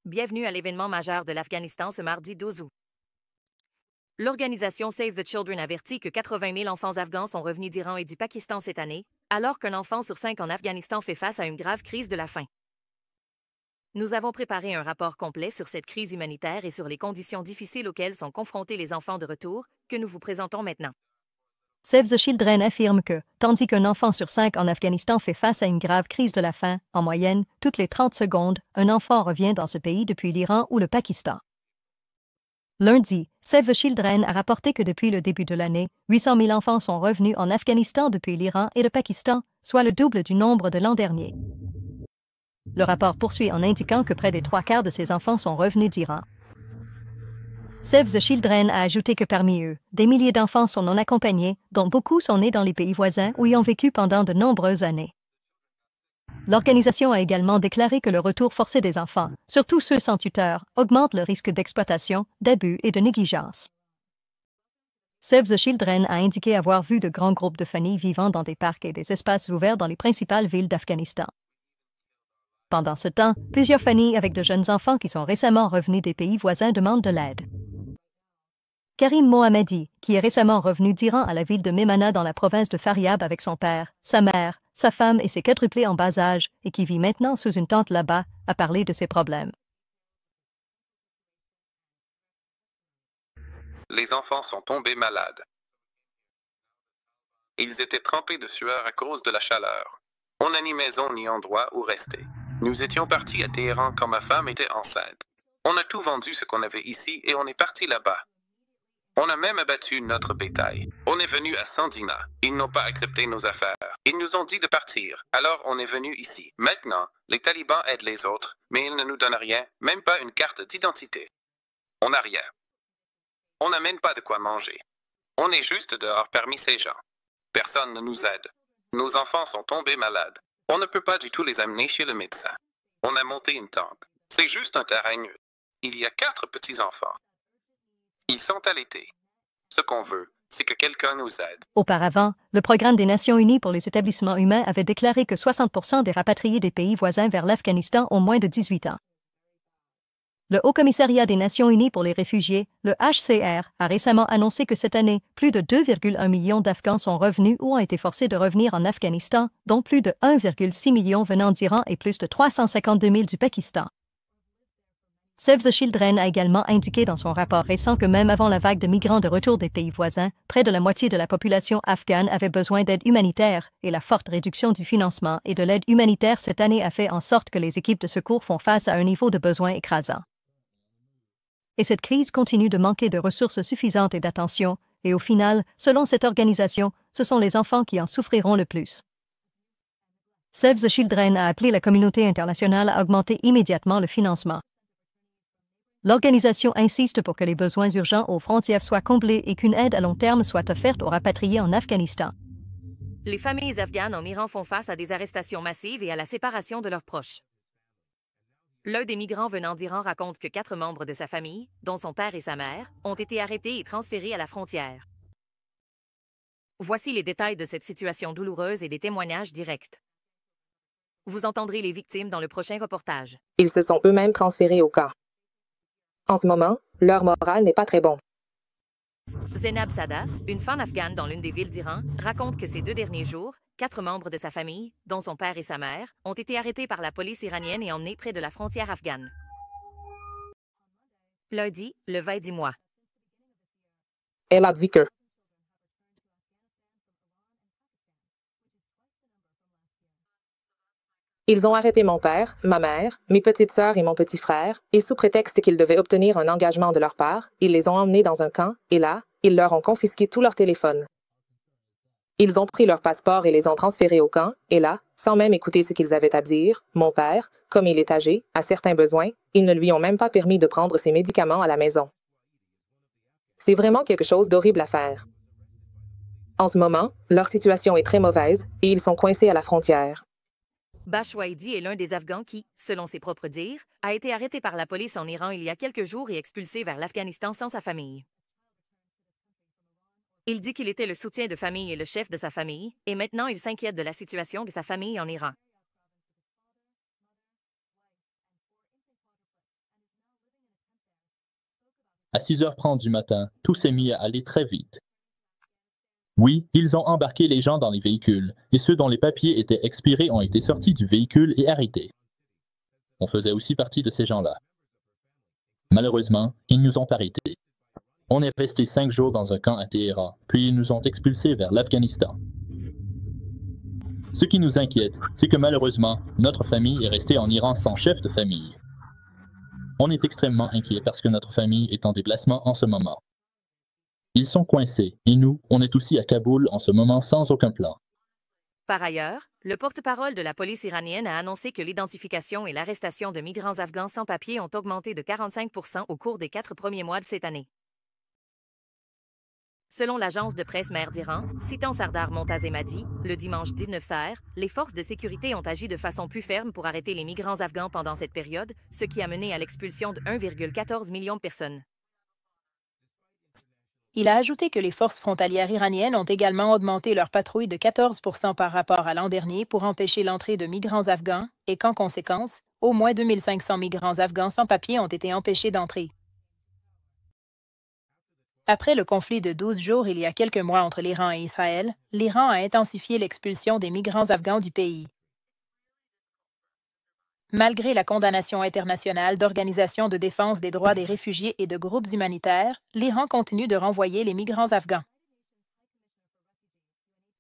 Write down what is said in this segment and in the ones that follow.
Bienvenue à l'événement majeur de l'Afghanistan ce mardi 12 août. L'organisation Save the Children avertit que 80 000 enfants afghans sont revenus d'Iran et du Pakistan cette année, alors qu'un enfant sur 5 en Afghanistan fait face à une grave crise de la faim. Nous avons préparé un rapport complet sur cette crise humanitaire et sur les conditions difficiles auxquelles sont confrontés les enfants de retour, que nous vous présentons maintenant. Save the Children affirme que, tandis qu'un enfant sur 5 en Afghanistan fait face à une grave crise de la faim, en moyenne, toutes les 30 secondes, un enfant revient dans ce pays depuis l'Iran ou le Pakistan. Lundi, Save the Children a rapporté que depuis le début de l'année, 800 000 enfants sont revenus en Afghanistan depuis l'Iran et le Pakistan, soit le double du nombre de l'an dernier. Le rapport poursuit en indiquant que près des 3/4 de ces enfants sont revenus d'Iran. Save the Children a ajouté que parmi eux, des milliers d'enfants sont non accompagnés, dont beaucoup sont nés dans les pays voisins ou y ont vécu pendant de nombreuses années. L'organisation a également déclaré que le retour forcé des enfants, surtout ceux sans tuteur, augmente le risque d'exploitation, d'abus et de négligence. Save the Children a indiqué avoir vu de grands groupes de familles vivant dans des parcs et des espaces ouverts dans les principales villes d'Afghanistan. Pendant ce temps, plusieurs familles avec de jeunes enfants qui sont récemment revenus des pays voisins demandent de l'aide. Karim Mohammadi, qui est récemment revenu d'Iran à la ville de Memana dans la province de Faryab avec son père, sa mère, sa femme et ses quadruplés en bas âge et qui vit maintenant sous une tente là-bas, a parlé de ses problèmes. Les enfants sont tombés malades. Ils étaient trempés de sueur à cause de la chaleur. On n'a ni maison ni endroit où rester. Nous étions partis à Téhéran quand ma femme était enceinte. On a tout vendu ce qu'on avait ici et on est parti là-bas. On a même abattu notre bétail. On est venu à Sandina. Ils n'ont pas accepté nos affaires. Ils nous ont dit de partir. Alors on est venu ici. Maintenant, les talibans aident les autres, mais ils ne nous donnent rien, même pas une carte d'identité. On n'a rien. On n'a même pas de quoi manger. On est juste dehors parmi ces gens. Personne ne nous aide. Nos enfants sont tombés malades. On ne peut pas du tout les amener chez le médecin. On a monté une tente. C'est juste un terrain nu. Il y a 4 petits-enfants. Ils sont allaités. Ce qu'on veut, c'est que quelqu'un nous aide. Auparavant, le Programme des Nations unies pour les établissements humains avait déclaré que 60% des rapatriés des pays voisins vers l'Afghanistan ont moins de 18 ans. Le Haut-Commissariat des Nations unies pour les réfugiés, le HCR, a récemment annoncé que cette année, plus de 2,1 millions d'Afghans sont revenus ou ont été forcés de revenir en Afghanistan, dont plus de 1,6 million venant d'Iran et plus de 352 000 du Pakistan. Save the Children a également indiqué dans son rapport récent que même avant la vague de migrants de retour des pays voisins, près de la moitié de la population afghane avait besoin d'aide humanitaire et la forte réduction du financement et de l'aide humanitaire cette année a fait en sorte que les équipes de secours font face à un niveau de besoin écrasant. Et cette crise continue de manquer de ressources suffisantes et d'attention, et au final, selon cette organisation, ce sont les enfants qui en souffriront le plus. Save the Children a appelé la communauté internationale à augmenter immédiatement le financement. L'organisation insiste pour que les besoins urgents aux frontières soient comblés et qu'une aide à long terme soit offerte aux rapatriés en Afghanistan. Les familles afghanes en Iran font face à des arrestations massives et à la séparation de leurs proches. L'un des migrants venant d'Iran raconte que 4 membres de sa famille, dont son père et sa mère, ont été arrêtés et transférés à la frontière. Voici les détails de cette situation douloureuse et des témoignages directs. Vous entendrez les victimes dans le prochain reportage. Ils se sont eux-mêmes transférés au camp. En ce moment, leur moral n'est pas très bon. Zainab Sada, une femme afghane dans l'une des villes d'Iran, raconte que ces 2 derniers jours, 4 membres de sa famille, dont son père et sa mère, ont été arrêtés par la police iranienne et emmenés près de la frontière afghane. Lundi, le 20 du mois. Elle a dit que ils ont arrêté mon père, ma mère, mes petites sœurs et mon petit frère, et sous prétexte qu'ils devaient obtenir un engagement de leur part, ils les ont emmenés dans un camp, et là, ils leur ont confisqué tous leurs téléphones. Ils ont pris leur passeport et les ont transférés au camp, et là, sans même écouter ce qu'ils avaient à dire, mon père, comme il est âgé, a certains besoins, ils ne lui ont même pas permis de prendre ses médicaments à la maison. C'est vraiment quelque chose d'horrible à faire. En ce moment, leur situation est très mauvaise, et ils sont coincés à la frontière. Bashwaidi est l'un des Afghans qui, selon ses propres dires, a été arrêté par la police en Iran il y a quelques jours et expulsé vers l'Afghanistan sans sa famille. Il dit qu'il était le soutien de famille et le chef de sa famille, et maintenant il s'inquiète de la situation de sa famille en Iran. À 6h30 du matin, tout s'est mis à aller très vite. Oui, ils ont embarqué les gens dans les véhicules, et ceux dont les papiers étaient expirés ont été sortis du véhicule et arrêtés. On faisait aussi partie de ces gens-là. Malheureusement, ils nous ont arrêtés. On est resté 5 jours dans un camp à Téhéran, puis ils nous ont expulsés vers l'Afghanistan. Ce qui nous inquiète, c'est que malheureusement, notre famille est restée en Iran sans chef de famille. On est extrêmement inquiet parce que notre famille est en déplacement en ce moment. Ils sont coincés, et nous, on est aussi à Kaboul en ce moment sans aucun plan. Par ailleurs, le porte-parole de la police iranienne a annoncé que l'identification et l'arrestation de migrants afghans sans papier ont augmenté de 45% au cours des 4 premiers mois de cette année. Selon l'agence de presse Mère d'Iran, citant Sardar Montazemadi, le dimanche 19 Saher, les forces de sécurité ont agi de façon plus ferme pour arrêter les migrants afghans pendant cette période, ce qui a mené à l'expulsion de 1,14 million de personnes. Il a ajouté que les forces frontalières iraniennes ont également augmenté leur patrouille de 14% par rapport à l'an dernier pour empêcher l'entrée de migrants afghans et qu'en conséquence, au moins 2500 migrants afghans sans papier ont été empêchés d'entrer. Après le conflit de 12 jours il y a quelques mois entre l'Iran et Israël, l'Iran a intensifié l'expulsion des migrants afghans du pays. Malgré la condamnation internationale d'organisations de défense des droits des réfugiés et de groupes humanitaires, l'Iran continue de renvoyer les migrants afghans.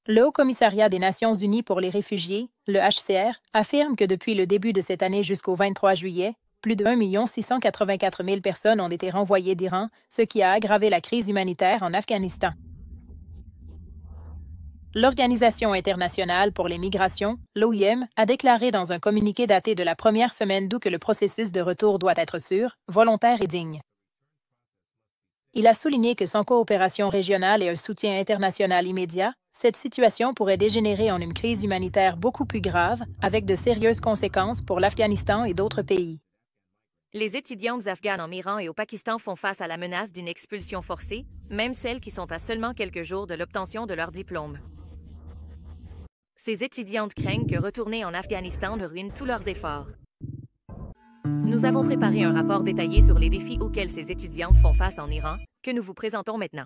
Le Haut-Commissariat des Nations Unies pour les réfugiés, le HCR, affirme que depuis le début de cette année jusqu'au 23 juillet, plus de 1 684 000 personnes ont été renvoyées d'Iran, ce qui a aggravé la crise humanitaire en Afghanistan. L'Organisation internationale pour les migrations, l'OIM, a déclaré dans un communiqué daté de la première semaine d'août que le processus de retour doit être sûr, volontaire et digne. Il a souligné que sans coopération régionale et un soutien international immédiat, cette situation pourrait dégénérer en une crise humanitaire beaucoup plus grave, avec de sérieuses conséquences pour l'Afghanistan et d'autres pays. Les étudiantes afghanes en Iran et au Pakistan font face à la menace d'une expulsion forcée, même celles qui sont à seulement quelques jours de l'obtention de leur diplôme. Ces étudiantes craignent que retourner en Afghanistan ne ruine tous leurs efforts. Nous avons préparé un rapport détaillé sur les défis auxquels ces étudiantes font face en Iran, que nous vous présentons maintenant.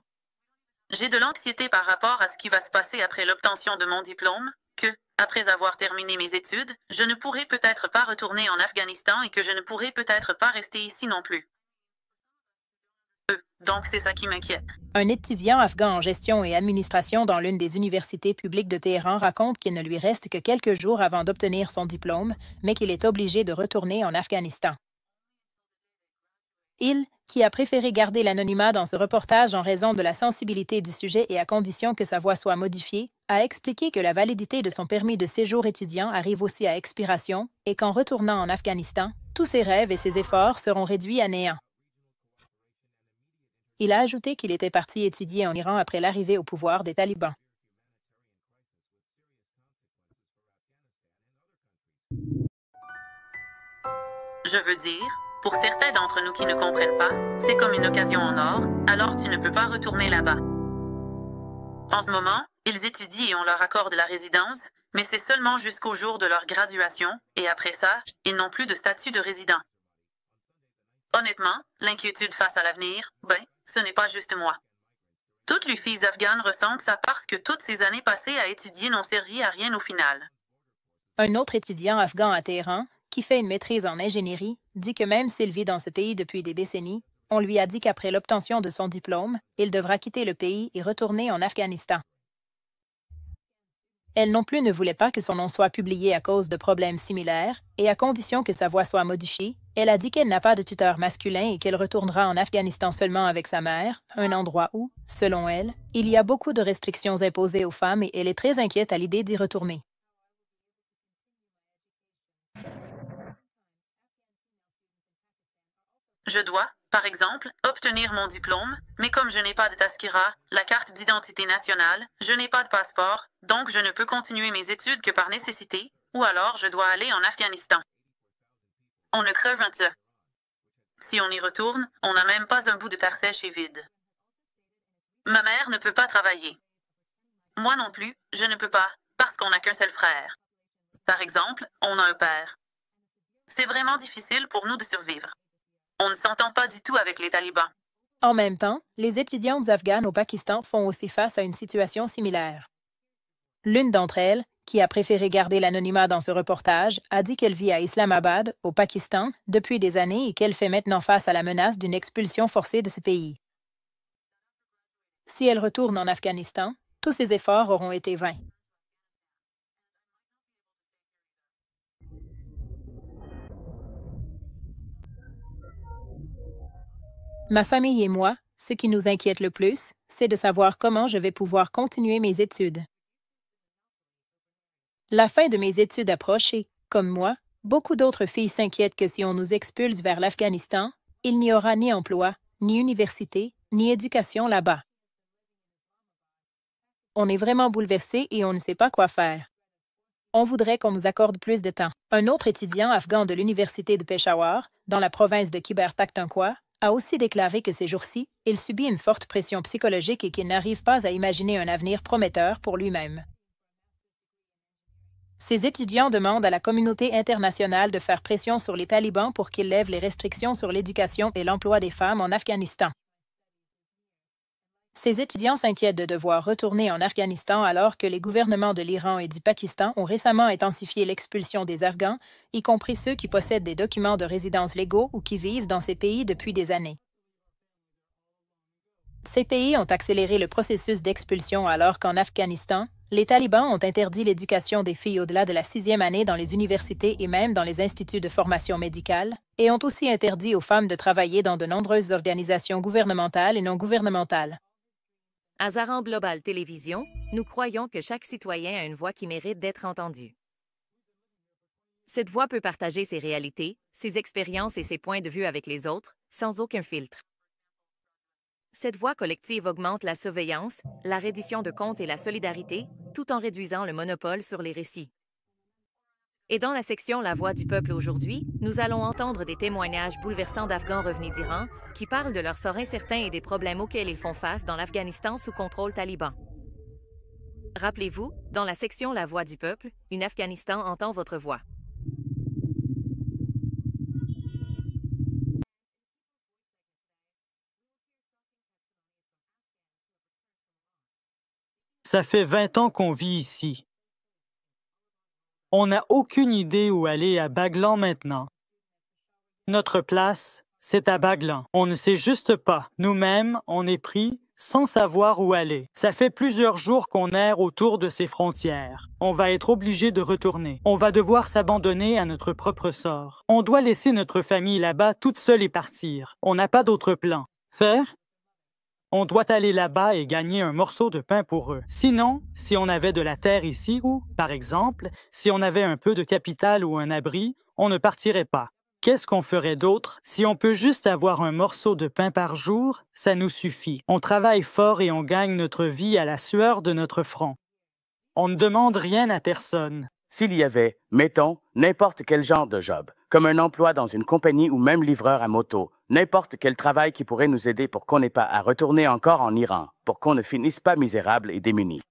J'ai de l'anxiété par rapport à ce qui va se passer après l'obtention de mon diplôme, que, après avoir terminé mes études, je ne pourrai peut-être pas retourner en Afghanistan et que je ne pourrai peut-être pas rester ici non plus. Donc c'est ça qui m'inquiète. Un étudiant afghan en gestion et administration dans l'une des universités publiques de Téhéran raconte qu'il ne lui reste que quelques jours avant d'obtenir son diplôme, mais qu'il est obligé de retourner en Afghanistan. Il, qui a préféré garder l'anonymat dans ce reportage en raison de la sensibilité du sujet et à condition que sa voix soit modifiée, a expliqué que la validité de son permis de séjour étudiant arrive aussi à expiration et qu'en retournant en Afghanistan, tous ses rêves et ses efforts seront réduits à néant. Il a ajouté qu'il était parti étudier en Iran après l'arrivée au pouvoir des talibans. Je veux dire, pour certains d'entre nous qui ne comprennent pas, c'est comme une occasion en or, alors tu ne peux pas retourner là-bas. En ce moment, ils étudient et on leur accorde la résidence, mais c'est seulement jusqu'au jour de leur graduation, et après ça, ils n'ont plus de statut de résident. Honnêtement, l'inquiétude face à l'avenir, ce n'est pas juste moi. Toutes les filles afghanes ressentent ça parce que toutes ces années passées à étudier n'ont servi à rien au final. Un autre étudiant afghan à Téhéran, qui fait une maîtrise en ingénierie, dit que même s'il vit dans ce pays depuis des décennies, on lui a dit qu'après l'obtention de son diplôme, il devra quitter le pays et retourner en Afghanistan. Elle non plus ne voulait pas que son nom soit publié à cause de problèmes similaires, et à condition que sa voix soit modifiée, elle a dit qu'elle n'a pas de tuteur masculin et qu'elle retournera en Afghanistan seulement avec sa mère, un endroit où, selon elle, il y a beaucoup de restrictions imposées aux femmes et elle est très inquiète à l'idée d'y retourner. Je dois, par exemple, obtenir mon diplôme, mais comme je n'ai pas de Tazkira, la carte d'identité nationale, je n'ai pas de passeport, donc je ne peux continuer mes études que par nécessité, ou alors je dois aller en Afghanistan. On ne creve un ça. Si on y retourne, on n'a même pas un bout de terre sèche et vide. Ma mère ne peut pas travailler. Moi non plus, je ne peux pas, parce qu'on n'a qu'un seul frère. Par exemple, on a un père. C'est vraiment difficile pour nous de survivre. On ne s'entend pas du tout avec les talibans. En même temps, les étudiantes afghanes au Pakistan font aussi face à une situation similaire. L'une d'entre elles, qui a préféré garder l'anonymat dans ce reportage, a dit qu'elle vit à Islamabad, au Pakistan, depuis des années et qu'elle fait maintenant face à la menace d'une expulsion forcée de ce pays. Si elle retourne en Afghanistan, tous ses efforts auront été vains. Ma famille et moi, ce qui nous inquiète le plus, c'est de savoir comment je vais pouvoir continuer mes études. La fin de mes études approche et, comme moi, beaucoup d'autres filles s'inquiètent que si on nous expulse vers l'Afghanistan, il n'y aura ni emploi, ni université, ni éducation là-bas. On est vraiment bouleversé et on ne sait pas quoi faire. On voudrait qu'on nous accorde plus de temps. Un autre étudiant afghan de l'université de Peshawar, dans la province de Khyber Pakhtunkhwa, a aussi déclaré que ces jours-ci, il subit une forte pression psychologique et qu'il n'arrive pas à imaginer un avenir prometteur pour lui-même. Ces étudiants demandent à la communauté internationale de faire pression sur les talibans pour qu'ils lèvent les restrictions sur l'éducation et l'emploi des femmes en Afghanistan. Ces étudiants s'inquiètent de devoir retourner en Afghanistan alors que les gouvernements de l'Iran et du Pakistan ont récemment intensifié l'expulsion des Afghans, y compris ceux qui possèdent des documents de résidence légaux ou qui vivent dans ces pays depuis des années. Ces pays ont accéléré le processus d'expulsion alors qu'en Afghanistan, les talibans ont interdit l'éducation des filles au-delà de la 6e année dans les universités et même dans les instituts de formation médicale, et ont aussi interdit aux femmes de travailler dans de nombreuses organisations gouvernementales et non gouvernementales. À Zaran Global Télévision, nous croyons que chaque citoyen a une voix qui mérite d'être entendue. Cette voix peut partager ses réalités, ses expériences et ses points de vue avec les autres, sans aucun filtre. Cette voix collective augmente la surveillance, la reddition de comptes et la solidarité, tout en réduisant le monopole sur les récits. Et dans la section La Voix du peuple aujourd'hui, nous allons entendre des témoignages bouleversants d'Afghans revenus d'Iran qui parlent de leur sort incertain et des problèmes auxquels ils font face dans l'Afghanistan sous contrôle taliban. Rappelez-vous, dans la section La Voix du peuple, une Afghanistan entend votre voix. Ça fait 20 ans qu'on vit ici. On n'a aucune idée où aller à Baglan maintenant. Notre place, c'est à Baglan. On ne sait juste pas. Nous-mêmes, on est pris sans savoir où aller. Ça fait plusieurs jours qu'on erre autour de ces frontières. On va être obligé de retourner. On va devoir s'abandonner à notre propre sort. On doit laisser notre famille là-bas toute seule et partir. On n'a pas d'autre plan. Faire? On doit aller là-bas et gagner un morceau de pain pour eux. Sinon, si on avait de la terre ici ou, par exemple, si on avait un peu de capital ou un abri, on ne partirait pas. Qu'est-ce qu'on ferait d'autre? Si on peut juste avoir un morceau de pain par jour, ça nous suffit. On travaille fort et on gagne notre vie à la sueur de notre front. On ne demande rien à personne. S'il y avait, mettons, n'importe quel genre de job, comme un emploi dans une compagnie ou même livreur à moto, n'importe quel travail qui pourrait nous aider pour qu'on n'ait pas à retourner encore en Iran, pour qu'on ne finisse pas misérable et démunis.